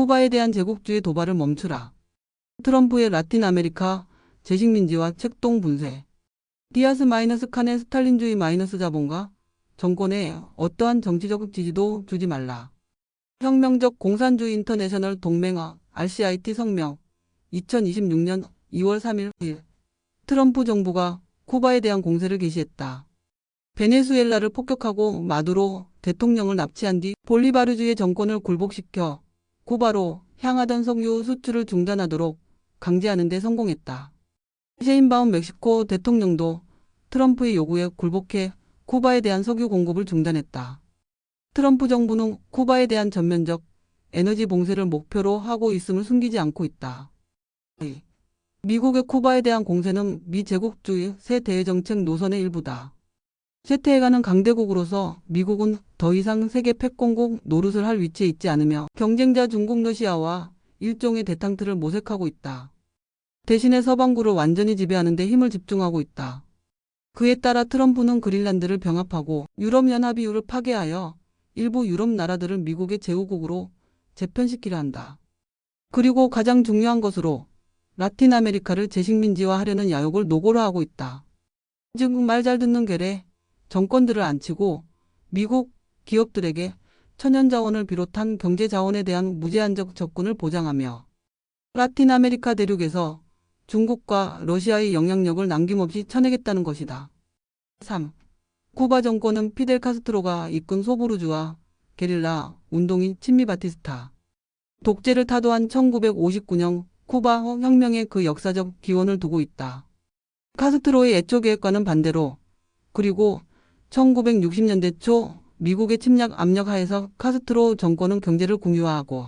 쿠바에 대한 제국주의 도발을 멈추라. 트럼프의 라틴 아메리카 재식민지와 책동 분쇄. 디아스-칸의 스탈린주의 자본가 정권에 어떠한 정치적 지지도 주지 말라. 혁명적 공산주의 인터내셔널 동맹 RCIT 성명 2026년 2월 3일 트럼프 정부가 쿠바에 대한 공세를 개시했다. 베네수엘라를 폭격하고 마두로 대통령을 납치한 뒤 볼리바르주의 정권을 굴복시켜 쿠바로 향하던 석유 수출을 중단하도록 강제하는 데 성공했다. 셰인바움 멕시코 대통령도 트럼프의 요구에 굴복해 쿠바에 대한 석유 공급을 중단했다. 트럼프 정부는 쿠바에 대한 전면적 에너지 봉쇄를 목표로 하고 있음을 숨기지 않고 있다. 미국의 쿠바에 대한 공세는 미 제국주의 새 대외정책 노선의 일부다. 쇠퇴해가는 강대국으로서 미국은 더 이상 세계 패권국 노릇을 할 위치에 있지 않으며 경쟁자 중국 러시아와 일종의 대탕트를 모색하고 있다. 대신에 서방구를 완전히 지배하는 데 힘을 집중하고 있다. 그에 따라 트럼프는 그린란드를 병합하고 유럽연합의회를 파괴하여 일부 유럽 나라들을 미국의 제후국으로 재편시키려 한다. 그리고 가장 중요한 것으로 라틴 아메리카를 재식민지화하려는 야욕을 노골화 하고 있다. 즉 말 잘 듣는 괴뢰 정권들을 안치고 미국 기업들에게 천연자원을 비롯한 경제자원에 대한 무제한적 접근을 보장하며 라틴 아메리카 대륙에서 중국과 러시아의 영향력을 남김없이 쳐내겠다는 것이다. 3. 쿠바 정권은 피델 카스트로가 이끈 소부르주아 게릴라 운동인 친미 바티스타 독재를 타도한 1959년 쿠바 혁명에 그 역사적 기원을 두고 있다. 카스트로의 애초 계획과는 반대로 그리고 1960년대 초 미국의 침략 압력 하에서 카스트로 정권은 경제를 궁유화하고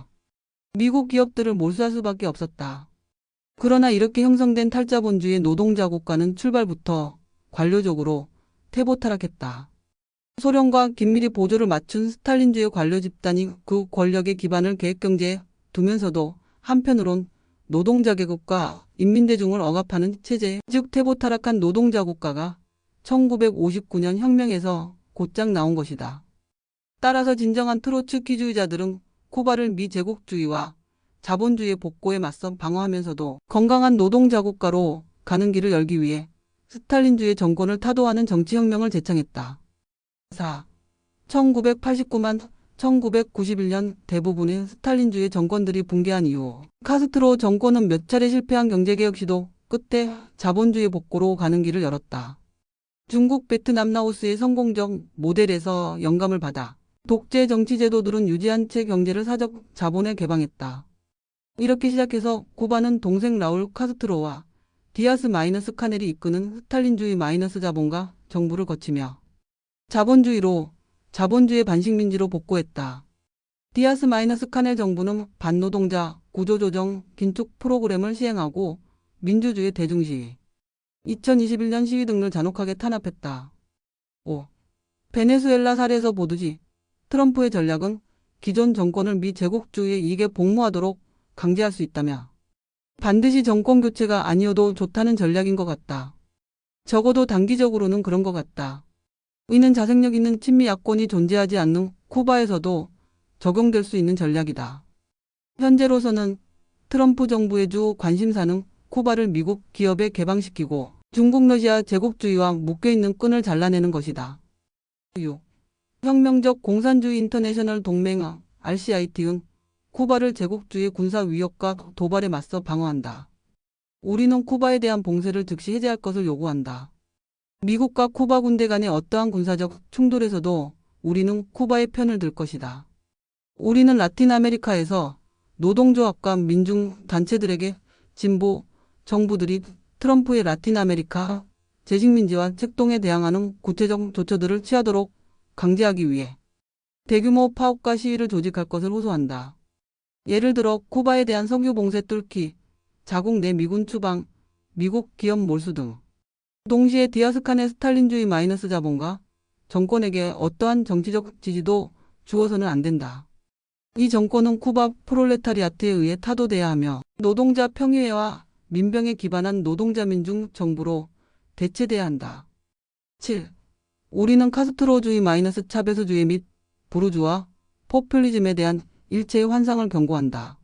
미국 기업들을 몰수할 수밖에 없었다. 그러나 이렇게 형성된 탈자본주의 노동자 국가는 출발부터 관료적으로 퇴보타락했다. 소련과 긴밀히 보조를 맞춘 스탈린주의 관료 집단이 그 권력의 기반을 계획경제에 두면서도 한편으론 노동자 계급과 인민대중을 억압하는 체제, 즉 퇴보타락한 노동자 국가가 1959년 혁명에서 곧장 나온 것이다. 따라서 진정한 트로츠키주의자들은 쿠바를 미제국주의와 자본주의의 복고에 맞서 방어하면서도 건강한 노동자 국가로 가는 길을 열기 위해 스탈린주의 정권을 타도하는 정치혁명을 제창했다. 4. 1989만 1991년 대부분의 스탈린주의 정권들이 붕괴한 이후 카스트로 정권은 몇 차례 실패한 경제개혁 시도 끝에 자본주의 복고로 가는 길을 열었다. 중국, 베트남, 라오스의 성공적 모델에서 영감을 받아 독재 정치 제도들은 유지한 채 경제를 사적 자본에 개방했다. 이렇게 시작해서 쿠바는 동생 라울 카스트로와 디아스-카넬이 이끄는 스탈린주의 자본가 정부를 거치며 자본주의 반식민지로 복고했다. 디아스-카넬 정부는 반노동자 구조조정 긴축 프로그램을 시행하고 민주주의 대중시위, 2021년 시위 등을 잔혹하게 탄압했다. 5. 베네수엘라 사례에서 보듯이 트럼프의 전략은 기존 정권을 미제국주의의 이익에 복무하도록 강제할 수 있다며 반드시 정권 교체가 아니어도 좋다는 전략인 것 같다. 적어도 단기적으로는 그런 것 같다. 이는 자생력 있는 친미 야권이 존재하지 않는 쿠바에서도 적용될 수 있는 전략이다. 현재로서는 트럼프 정부의 주 관심사는 쿠바를 미국 기업에 개방시키고 중국 러시아 제국주의와 묶여있는 끈을 잘라내는 것이다. 6. 혁명적 공산주의 인터내셔널 동맹 RCIT은 쿠바를 제국주의 군사 위협과 도발에 맞서 방어한다. 우리는 쿠바에 대한 봉쇄를 즉시 해제할 것을 요구한다. 미국과 쿠바 군대 간의 어떠한 군사적 충돌에서도 우리는 쿠바의 편을 들 것이다. 우리는 라틴 아메리카에서 노동조합과 민중단체들에게 진보 정부들이 트럼프의 라틴 아메리카 재식민지와 책동에 대항하는 구체적 조처들을 취하도록 강제하기 위해 대규모 파업과 시위를 조직할 것을 호소한다. 예를 들어 쿠바에 대한 석유 봉쇄 뚫기, 자국 내 미군 추방, 미국 기업 몰수 등. 동시에 디아스-칸의 스탈린주의 자본가 정권에게 어떠한 정치적 지지도 주어서는 안 된다. 이 정권은 쿠바 프롤레타리아트에 의해 타도돼야 하며 노동자 평의회와 민병에 기반한 노동자 민중 정부로 대체돼야 한다. 7. 우리는 카스트로주의 차베스주의 및 부르주아 포퓰리즘에 대한 일체의 환상을 경고한다.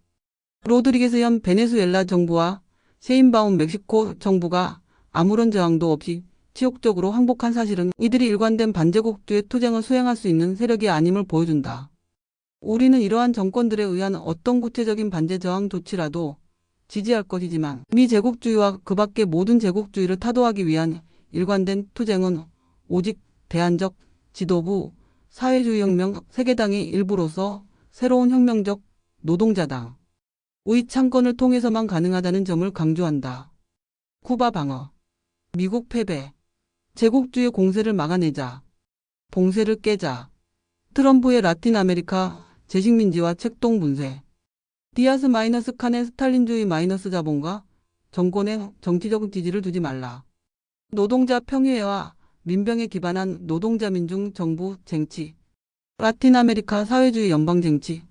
로드리게스 현 베네수엘라 정부와 셰인바움 멕시코 정부가 아무런 저항도 없이 치욕적으로 항복한 사실은 이들이 일관된 반제국주의 투쟁을 수행할 수 있는 세력이 아님을 보여준다. 우리는 이러한 정권들에 의한 어떤 구체적인 반제 저항 조치라도 지지할 것이지만 미 제국주의와 그 밖의 모든 제국주의를 타도하기 위한 일관된 투쟁은 오직 대안적 지도부 사회주의혁명 세계당의 일부로서 새로운 혁명적 노동자당의 창건을 통해서만 가능하다는 점을 강조한다. 쿠바 방어, 미국 패배, 제국주의 공세를 막아내자, 봉쇄를 깨자, 트럼프의 라틴 아메리카 재식민지와 책동 분쇄, 디아스 카넨 스탈린주의 자본가 정권에 정치적 지지를 두지 말라. 노동자 평화와 민병에 기반한 노동자 민중 정부 쟁취, 라틴 아메리카 사회주의 연방 쟁취,